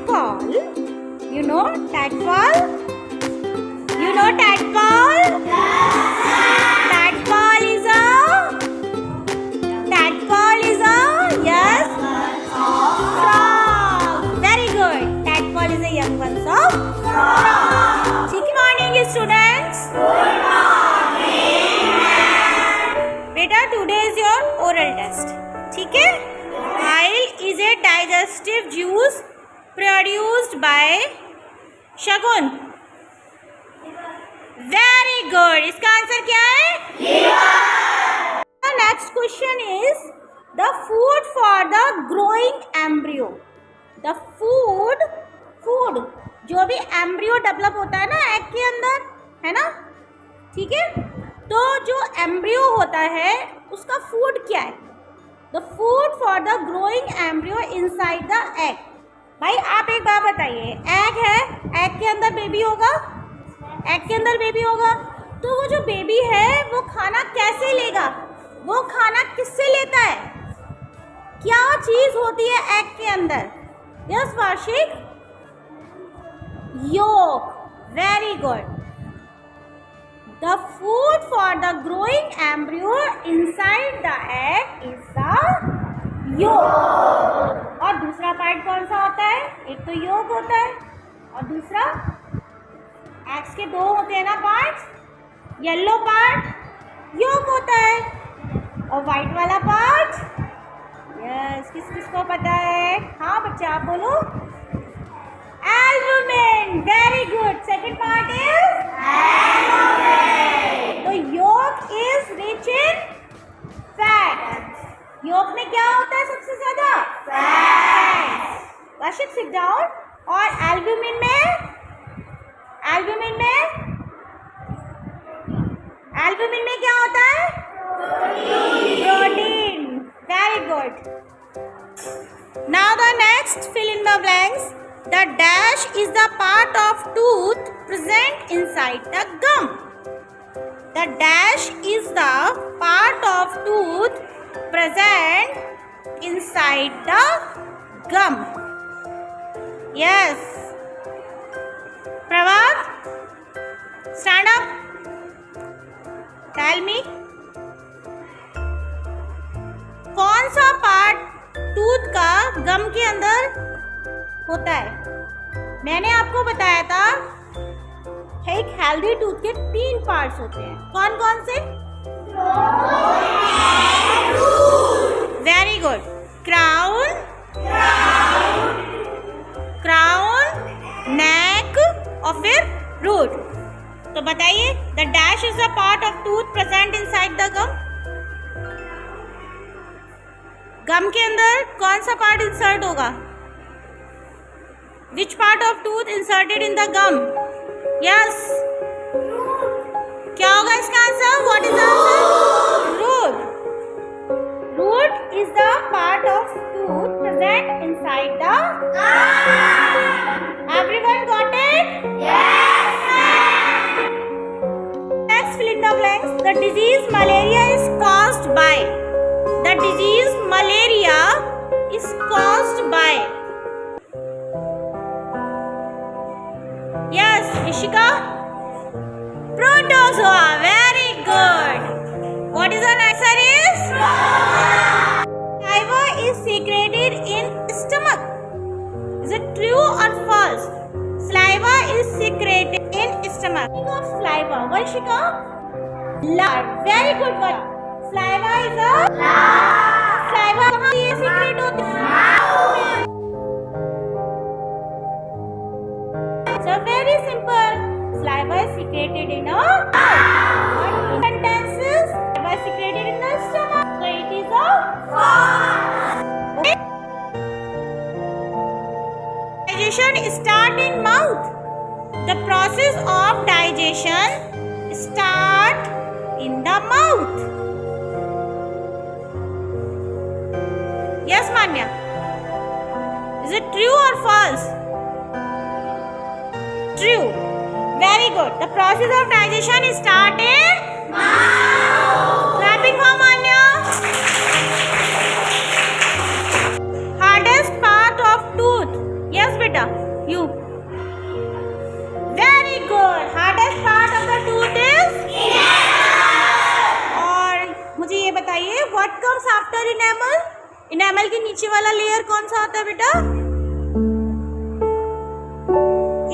tadpole. You know tadpole? You know tadpole? Tadpole is a yes, frog. Very good. Tadpole is a young one of frog. Good morning, students. Good morning. Beta, today is your oral test. ठीक है? Bile is a digestive juice produced by Shagun. Very good. इसका answer क्या है? Liver. The next question is the food for the growing embryo. The food जो भी embryo develop होता है ना एग के अंदर, है ना, ठीक है, तो जो एम्ब्रियो होता है उसका फूड क्या है? The food for the growing embryo inside the egg. भाई आप एक बात बताइए, एग है, एग के अंदर बेबी होगा, एग के अंदर बेबी होगा, तो वो जो बेबी है वो खाना कैसे लेगा? वो खाना किससे लेता है? क्या चीज होती है एग के अंदर? यस वार्षिक, yolk. Very good. The food for the growing embryo inside the egg is the yolk. और दूसरा पार्ट कौन सा होता है? एक तो yolk होता है और दूसरा एग्स के दो होते हैं ना पार्ट, येलो पार्ट yolk होता है और वाइट वाला पार्ट यस, किस किस को पता है? हाँ बच्चे आप बोलो. Albumin. Very good. Second part is albumin. तो yolk is rich in fat. yolk में क्या होता है सबसे ज्यादा? Fat. Rashid, sit down. और albumin में क्या होता है? Protein. Very good. Now the next, fill in the blanks. The dash is the part of tooth present inside the gum. The dash is the part of tooth present inside the gum. Yes. Pravat, stand up. Tell me. कौन सा part tooth का गम के अंदर होता है? मैंने आपको बताया था एक हेल्दी टूथ के 3 पार्ट्स होते हैं. कौन कौन से? Very good. क्राउन, नेक और फिर रूट. तो बताइए, the dash is the part of tooth present inside the gum. Gum के अंदर कौन सा पार्ट इंसर्ट होगा? Which part of tooth inserted in the gum? Yes. क्या होगा इसका answer? What is the answer? Root. Root is the part of tooth present inside the gum. Everyone got it? Yes. Next, fill in the blanks. The disease malaria is caused by. The disease malaria is caused by. Yes, Ishika? Protozoa. Very good. What is the answer is? Saliva is secreted in stomach. Is it true or false? Saliva is secreted in stomach. Of saliva. Ishika? Lard. Very good one. Saliva is a lard. Saliva कहाँ secret होती है? So very simple. Saliva is secreted in a mouth. Sentences. Saliva is secreted in the stomach. So it is a false. Okay. Digestion start in mouth. The process of digestion start in the mouth. Yes, Manya. Is it true or false? True. Very good. The process of digestion is started mouth. Clapping for Manya. Hardest part of tooth. Yes. Yes बेटा, you very good. Hardest part of the tooth is enamel. और मुझे ये बताइए what comes after enamel. Enamel के नीचे वाला layer कौन सा होता है बेटा?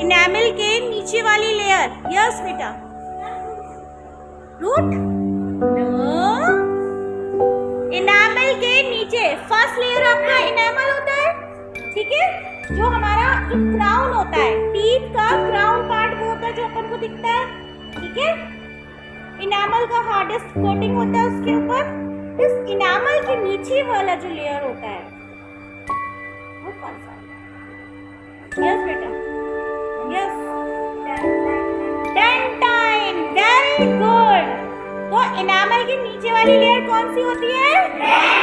इनेमल के नीचे वाली लेयर. यस बेटा, रूट. नो, इनेमल के नीचे फर्स्ट लेयर आपका इनेमल होता है. ठीक है, जो हमारा जो क्राउन होता है, टीथ का क्राउन पार्ट वो होता है जो अपन को दिखता है. ठीक है, इनेमल का हार्डेस्ट कोटिंग होता है उसके ऊपर. इस इनेमल के नीचे वाला जो लेयर होता है वो कौन सा? यस बेटा, यस, डेंटाइन. Very good. तो इनेमल के नीचे वाली लेयर कौन सी होती है? डेंटाइन.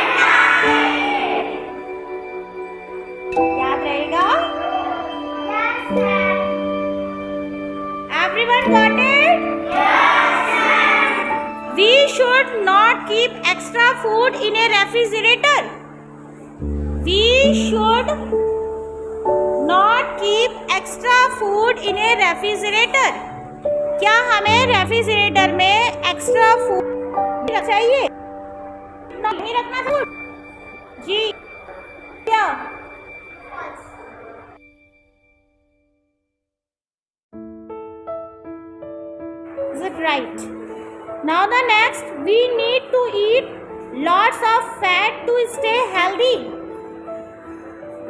याद रहेगा? Everyone got it? We should not keep extra food in a refrigerator. We should not keep extra food in a refrigerator. क्या हमें रेफ्रिजरेटर में एक्स्ट्रा फूड चाहिए? नहीं रखना फूड जी. क्या is it right? Now the next, we need to eat lots of fat to stay healthy.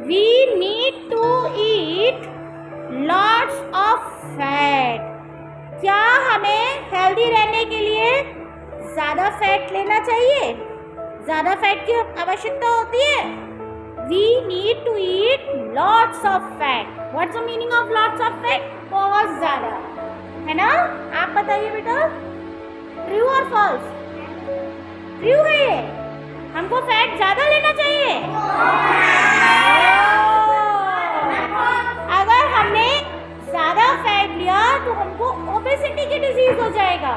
We need to eat lots of fat. क्या हमें healthy रहने के लिए ज़्यादा फैट लेना चाहिए? ज़्यादा फैट की आवश्यकता होती है. We need to eat lots of fat. What's the meaning of lots of fat? बहुत ज़्यादा, है ना? आप बताइए बेटा, ट्रू और फॉल्स? ट्रू है ये. हमको फैट ज़्यादा लेना चाहिए. अगर हमने ज़्यादा फैट लिया तो हमको ओबेसिटी की डिजीज हो जाएगा.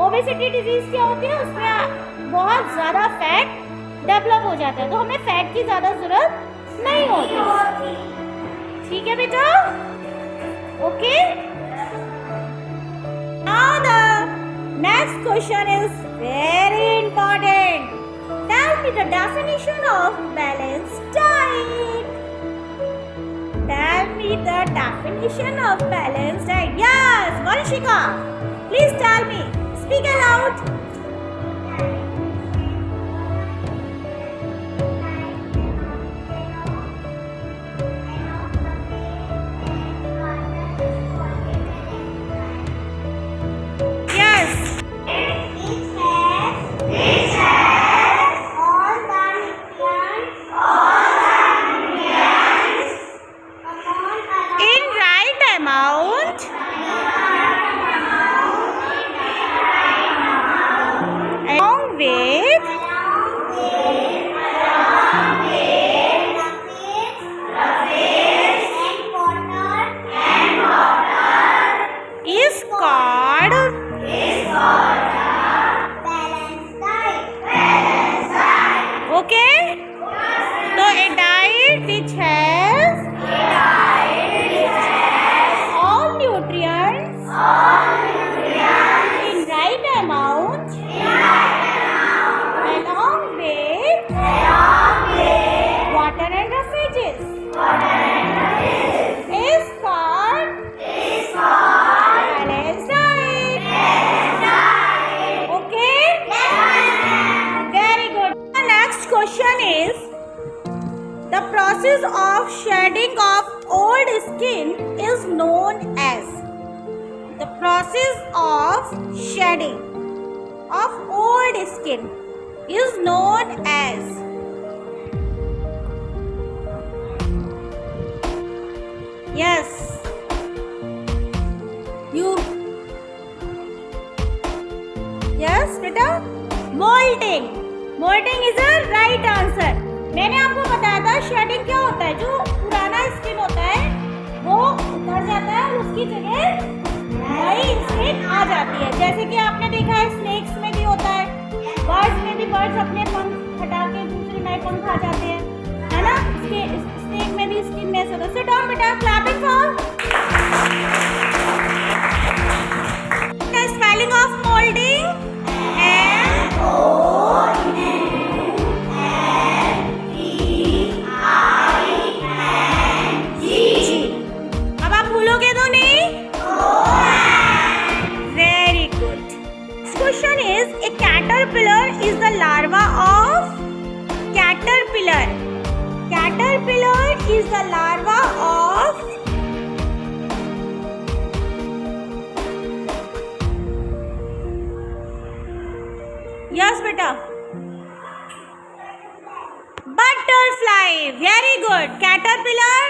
ओबेसिटी डिजीज क्या होती है? उसमें बहुत ज़्यादा फैट डेवलप हो जाता है. तो हमें फैट की ज़्यादा जरूरत नहीं होती. ठीक है बेटा, okay. Now the next question is very important. Tell me the definition of balanced diet. Tell me the definition of balanced diet. Yes, Vanshika, please tell me. Speak aloud. Process of shedding of old skin is known as. The process of shedding of old skin is known as. Yes, you. Yes बेटा, molting. Molting is a right answer. मैंने आपको बताया था shading क्या होता है. जो पुराना स्किन होता है वो उतर जाता है और उसकी जगह नई स्किन आ जाती है. जैसे कि आपने देखा है स्नेक्स में भी होता है, बर्ड्स में भी. बर्ड्स अपने पंख हटा के दूसरे नए पंख आ जाते हैं, है ना. इसके mistake, maybe skin में से तो sit down बेटा, clapping for the spelling of molding. अब आप भूलोगे तो नहीं? Very good. This question is, a caterpillar is the larva of caterpillar. Caterpillar is the larva of yes बेटा butterfly. Very good. Caterpillar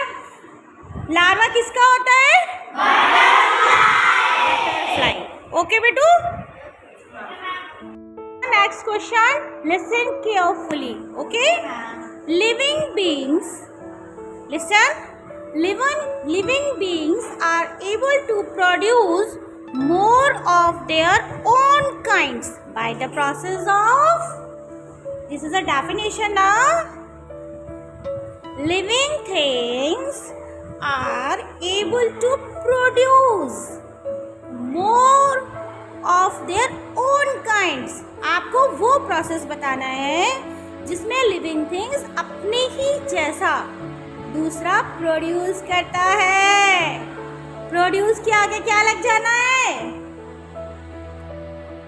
larva किसका होता है? Butterfly. Okay बेटू. Next question, listen carefully. Okay, living beings, listen. Living beings are able to produce more of their own kinds by the process of, this is a definition now. Living things are able to produce more of their own kinds. आपको वो process बताना है जिसमें living things अपने ही जैसा दूसरा produce करता है. प्रोड्यूस के आगे क्या लग जाना है?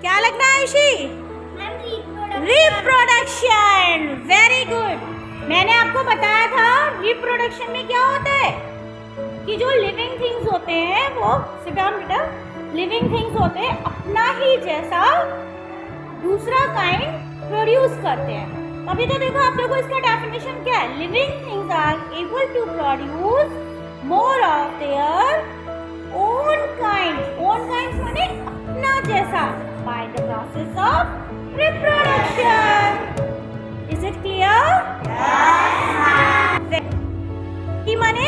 क्या लगना है ऋषि? रिप्रोडक्शन. Very good. मैंने आपको बताया था रिप्रोडक्शन में क्या होता है कि जो लिविंग थिंग्स होते हैं वो सिट डाउन बेटा, लिविंग थिंग्स होते हैं अपना ही जैसा दूसरा काइंड प्रोड्यूस करते हैं. अभी तो देखो आप देखो इसका डेफिनेशन क्या है. Living things are able to produce more of their own kind. Own kind माने अपना जैसा by the process of reproduction. Is it clear? We माने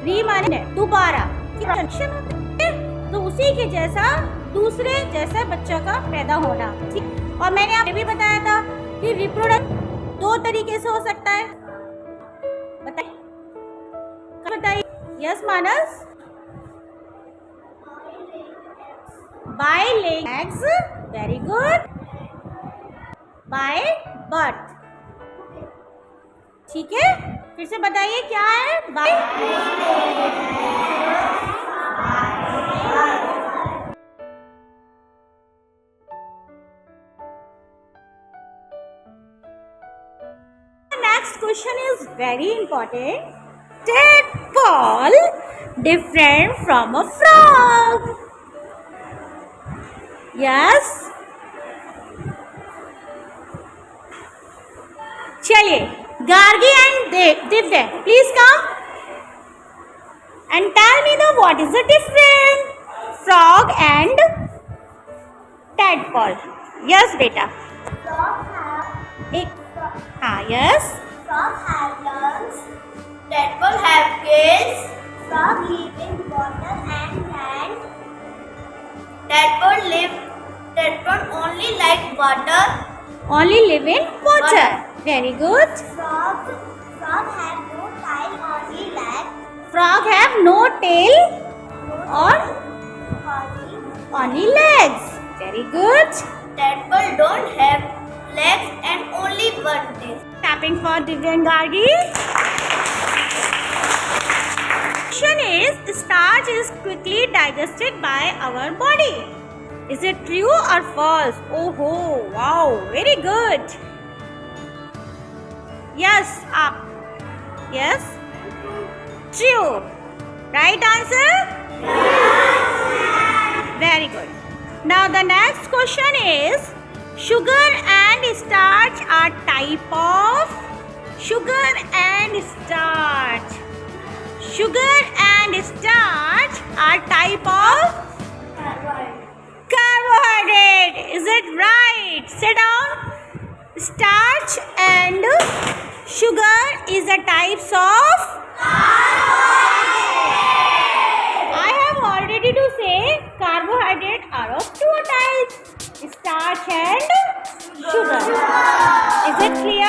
वी माने दोबारा रिप्रोडक्शन होता है तो उसी के जैसा दूसरे जैसे बच्चा का पैदा होना. ठीक. और मैंने आपको भी बताया था कि रिप्रोडक्ट दो तरीके से हो सकता है. बताइए. Yes Manas? By laying eggs. Very good. By birth. ठीक है, फिर से बताइए क्या है? Bye. Next question is very important. Tadpole different from a frog. Yes. चलिए, Gargi and Divya, please come and tell me what is the difference frog and tadpole. Yes, beta. Frog have Yes. Frog have lungs. Tadpole have gills. Frog live in water and land. Tadpole only like water. Only live in water. Very good. Frog have no tail, only leg. Frog have no tail or only legs. Very good. Tadpole don't have legs and only one tail. Tapping for Divya and Gargi. Question is, starch is quickly digested by our body. Is it true or false? Oh, wow, very good. Yes, up. Yes, true. Right answer? Very good. Now the next question is, sugar and starch are type of sugar and starch. Sugar and starch are type of carbohydrate. Is it right? Sit down. Starch and sugar is a types of carbohydrate. I have already to say carbohydrate are of two types, starch and sugar. Is it clear?